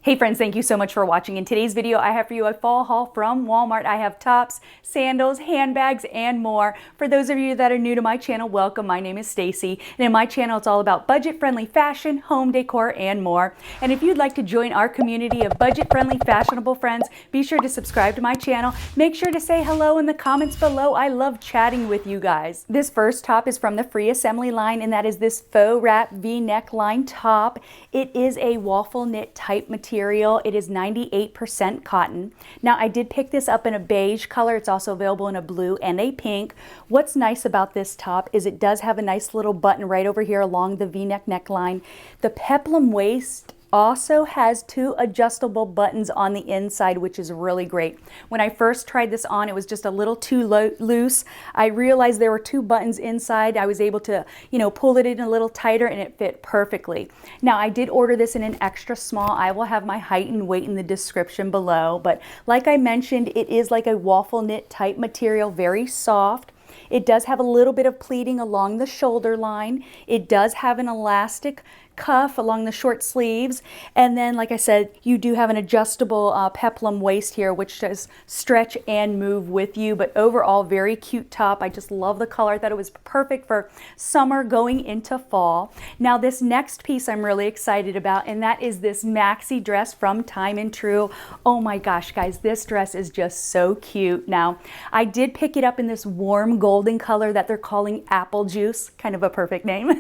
Hey friends, thank you so much for watching. In today's video, I have for you a fall haul from Walmart. I have tops, sandals, handbags, and more. For those of you that are new to my channel, welcome. My name is Stacey, and in my channel, it's all about budget-friendly fashion, home decor, and more. And if you'd like to join our community of budget-friendly, fashionable friends, be sure to subscribe to my channel. Make sure to say hello in the comments below. I love chatting with you guys. This first top is from the Free Assembly line, and that is this faux wrap V-neck line top. It is a waffle knit type material. It is 98% cotton. Now I did pick this up in a beige color. It's also available in a blue and a pink. What's nice about this top is it does have a nice little button right over here along the V-neck neckline. The peplum waist also has two adjustable buttons on the inside, which is really great. When I first tried this on, it was just a little too loose. I realized there were two buttons inside. I was able to, pull it in a little tighter and it fit perfectly. Now, I did order this in an extra small. I will have my height and weight in the description below, but like I mentioned, it is like a waffle knit type material, very soft. It does have a little bit of pleating along the shoulder line. It does have an elastic cuff along the short sleeves, and then like I said, you do have an adjustable peplum waist here, which does stretch and move with you. But overall, very cute top. I just love the color. I thought it was perfect for summer going into fall. Now this next piece I'm really excited about, and that is this maxi dress from Time and True. Oh my gosh, guys, this dress is just so cute. Now I did pick it up in this warm golden color that they're calling apple juice, kind of a perfect name.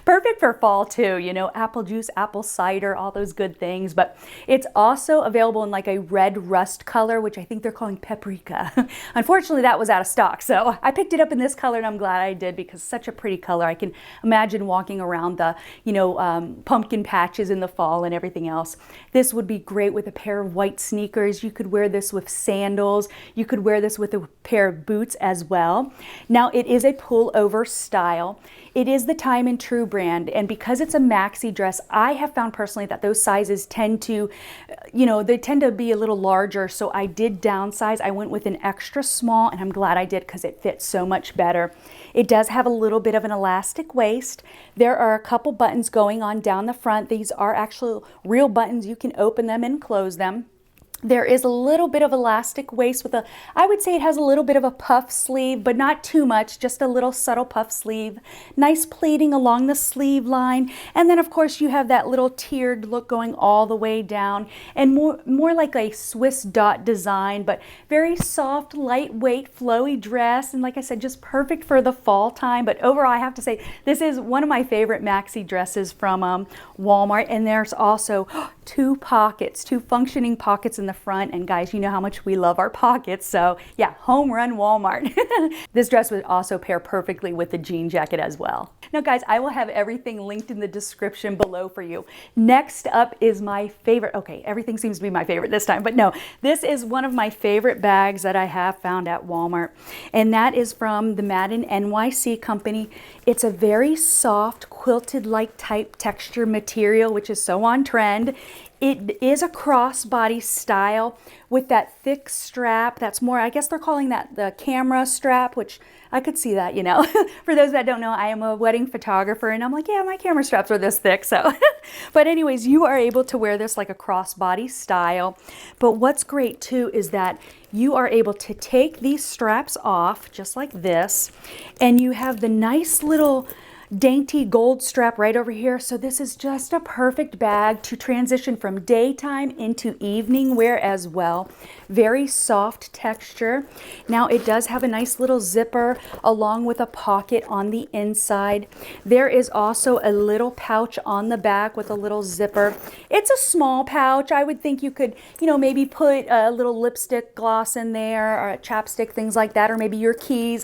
Perfect for fall too, apple juice, apple cider, all those good things. But it's also available in like a red rust color, which I think they're calling paprika. Unfortunately, that was out of stock, so I picked it up in this color, and I'm glad I did because it's such a pretty color. I can imagine walking around the pumpkin patches in the fall and everything else. This would be great with a pair of white sneakers. You could wear this with sandals. You could wear this with a pair of boots as well. Now it is a pullover style. It is the Time and True brand, and because it's a maxi dress, I have found personally that those sizes tend to, they tend to be a little larger, so I did downsize. I went with an extra small, and I'm glad I did because it fits so much better. It does have a little bit of an elastic waist. There are a couple buttons going on down the front. These are actual real buttons. You can open them and close them. There is a little bit of elastic waist with I would say it has a little bit of a puff sleeve, but not too much, just a little subtle puff sleeve. Nice pleating along the sleeve line. And then of course you have that little tiered look going all the way down, and more like a Swiss dot design, but very soft, lightweight, flowy dress. And like I said, just perfect for the fall time. But overall, I have to say, this is one of my favorite maxi dresses from Walmart. And there's also two functioning pockets in the front, and guys, you know how much we love our pockets, so yeah, home run Walmart. This dress would also pair perfectly with the jean jacket as well. Now guys, I will have everything linked in the description below for you. Next up is my favorite, okay, everything seems to be my favorite this time, but no, this is one of my favorite bags that I have found at Walmart, and that is from the Madden NYC company. It's a very soft quilted-like type texture material, which is so on trend. It is a crossbody style with that thick strap. That's more, I guess they're calling that the camera strap, which I could see that, For those that don't know, I am a wedding photographer, and I'm like, yeah, my camera straps are this thick, so. But anyways, you are able to wear this like a crossbody style. But what's great too is that you are able to take these straps off just like this, and you have the nice little dainty gold strap right over here. So this is just a perfect bag to transition from daytime into evening wear as well. Very soft texture. Now it does have a nice little zipper along with a pocket on the inside. There is also a little pouch on the back with a little zipper. It's a small pouch. I would think you could, maybe put a little lipstick gloss in there, or a chapstick, things like that, or maybe your keys.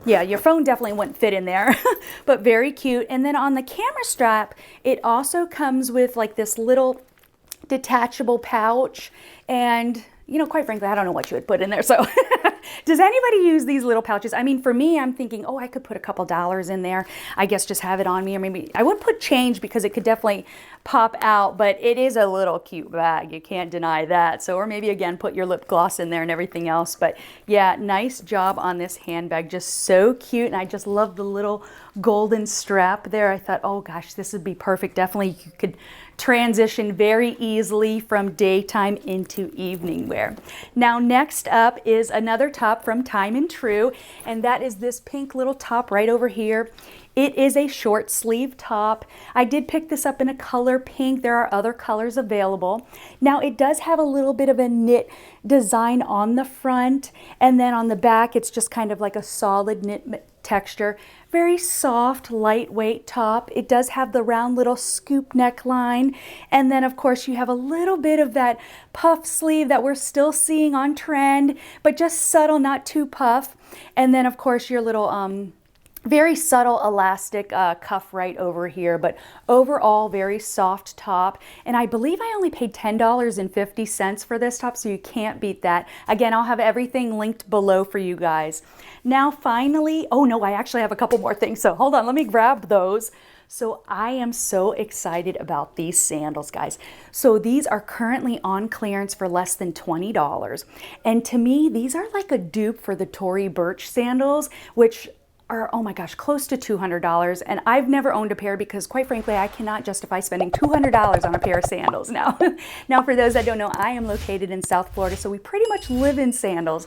Yeah, your phone definitely wouldn't fit in there, but very cute. And then on the camera strap, it also comes with like this little detachable pouch, and quite frankly, I don't know what you would put in there. So does anybody use these little pouches? I mean, for me, I'm thinking, oh, I could put a couple dollars in there. I guess just have it on me, or maybe I would put change because it could definitely pop out, but it is a little cute bag. You can't deny that. So, or maybe again, put your lip gloss in there and everything else. But yeah, nice job on this handbag. Just so cute. And I just love the little golden strap there. I thought, oh gosh, this would be perfect. Definitely you could transition very easily from daytime into evening wear. Now next up is another top from Time & True, and that is this pink little top right over here. It is a short sleeve top. I did pick this up in a color pink. There are other colors available. Now it does have a little bit of a knit design on the front, and then on the back it's just kind of like a solid knit texture. Very soft, lightweight top. It does have the round little scoop neckline, and then of course you have a little bit of that puff sleeve that we're still seeing on trend, but just subtle, not too puff. And then of course your little very subtle elastic cuff right over here, but overall very soft top. And I believe I only paid $10.50 for this top, so you can't beat that. Again, I'll have everything linked below for you guys. Now finally, oh no, I actually have a couple more things, so hold on, let me grab those. So I am so excited about these sandals, guys. So these are currently on clearance for less than $20. And to me, these are like a dupe for the Tory Burch sandals, which are, oh my gosh, close to $200. And I've never owned a pair because quite frankly, I cannot justify spending $200 on a pair of sandals now. Now, for those that don't know, I am located in South Florida, so we pretty much live in sandals.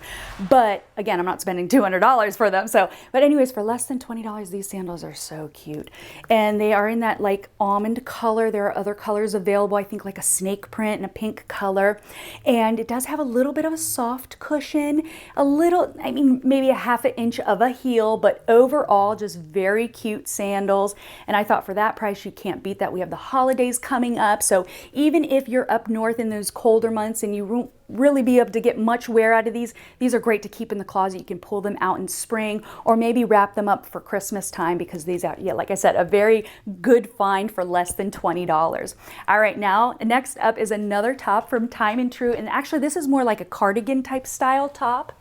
But again, I'm not spending $200 for them. So, but anyways, for less than $20, these sandals are so cute. And they are in that like almond color. There are other colors available, I think like a snake print and a pink color. And it does have a little bit of a soft cushion, a little, I mean, maybe a half an inch of a heel, but overall just very cute sandals. And I thought for that price you can't beat that. We have the holidays coming up, so even if you're up north in those colder months and you won't really be able to get much wear out of these are great to keep in the closet. You can pull them out in spring or maybe wrap them up for Christmas time, because these are, yeah, like I said, a very good find for less than $20. All right, now next up is another top from Time & True, and actually this is more like a cardigan type style top.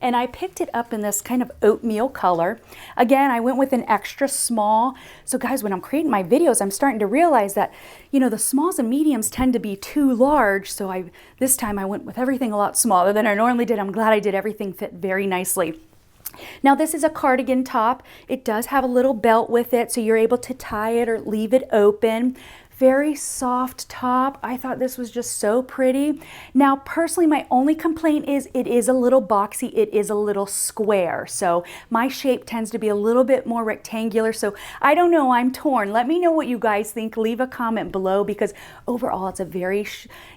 And I picked it up in this kind of oatmeal color. Again, I went with an extra small. So guys, when I'm creating my videos, I'm starting to realize that, you know, the smalls and mediums tend to be too large. So this time I went with everything a lot smaller than I normally did. I'm glad I did. Everything fit very nicely. Now this is a cardigan top. It does have a little belt with it, so you're able to tie it or leave it open. Very soft top. I thought this was just so pretty. Now, personally, my only complaint is it is a little boxy. It is a little square. So my shape tends to be a little bit more rectangular. So I don't know, I'm torn. Let me know what you guys think. Leave a comment below, because overall it's a very,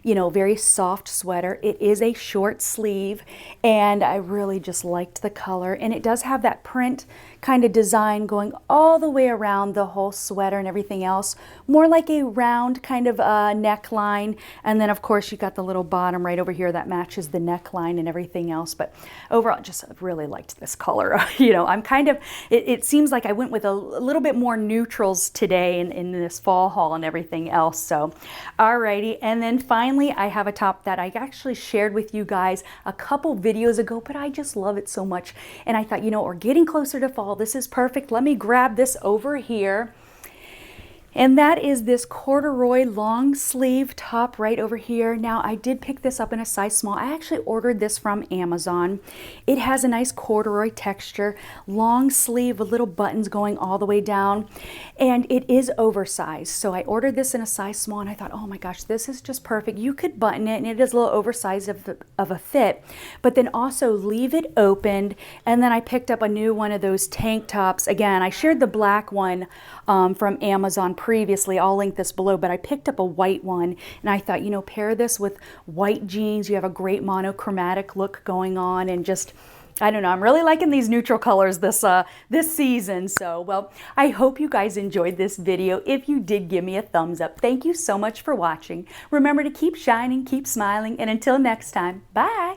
very soft sweater. It is a short sleeve, and I really just liked the color. And it does have that print kind of design going all the way around the whole sweater and everything else. More like a round kind of neckline, and then of course you got the little bottom right over here that matches the neckline and everything else. But overall, just really liked this color. I'm kind of, it seems like I went with a little bit more neutrals today in this fall haul and everything else. So alrighty, and then finally I have a top that I actually shared with you guys a couple videos ago, but I just love it so much, and I thought, we're getting closer to fall. This is perfect. Let me grab this over here. And that is this corduroy long sleeve top right over here. Now, I did pick this up in a size small. I actually ordered this from Amazon. It has a nice corduroy texture, long sleeve with little buttons going all the way down, and it is oversized. So I ordered this in a size small, and I thought, oh my gosh, this is just perfect. You could button it, and it is a little oversized of a fit, but then also leave it opened. And then I picked up a new one of those tank tops. Again, I shared the black one from Amazon previously. I'll link this below, but I picked up a white one, and I thought, pair this with white jeans. You have a great monochromatic look going on, and just, I don't know, I'm really liking these neutral colors this season. So, well, I hope you guys enjoyed this video. If you did, give me a thumbs up. Thank you so much for watching. Remember to keep shining, keep smiling, and until next time, bye.